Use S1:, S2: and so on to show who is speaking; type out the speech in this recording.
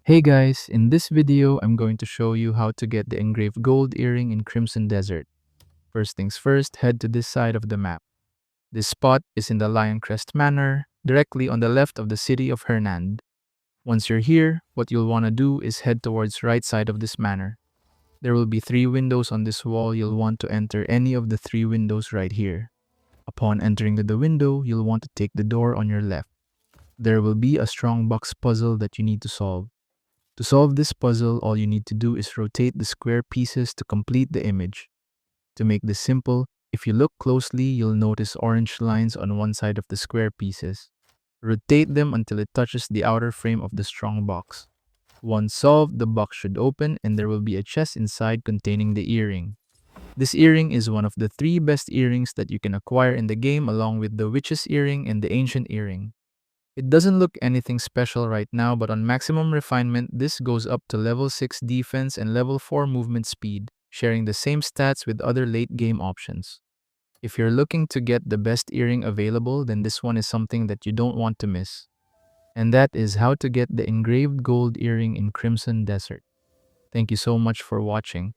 S1: Hey guys, in this video, I'm going to show you how to get the engraved gold earring in Crimson Desert. First things first, head to this side of the map. This spot is in the Lion Crest Manor, directly on the left of the city of Hernand. Once you're here, what you'll want to do is head towards right side of this manor. There will be 3 windows on this wall. You'll want to enter any of the 3 windows right here. Upon entering the window, you'll want to take the door on your left. There will be a strong box puzzle that you need to solve. To solve this puzzle, all you need to do is rotate the square pieces to complete the image. To make this simple, if you look closely, you'll notice orange lines on one side of the square pieces. Rotate them until it touches the outer frame of the strong box. Once solved, the box should open and there will be a chest inside containing the earring. This earring is one of the 3 best earrings that you can acquire in the game, along with the Witch's Earring and the Ancient Earring. It doesn't look anything special right now, but on maximum refinement, this goes up to level 6 defense and level 4 movement speed, sharing the same stats with other late game options. If you're looking to get the best earring available, then this one is something that you don't want to miss. And that is how to get the engraved gold earring in Crimson Desert. Thank you so much for watching.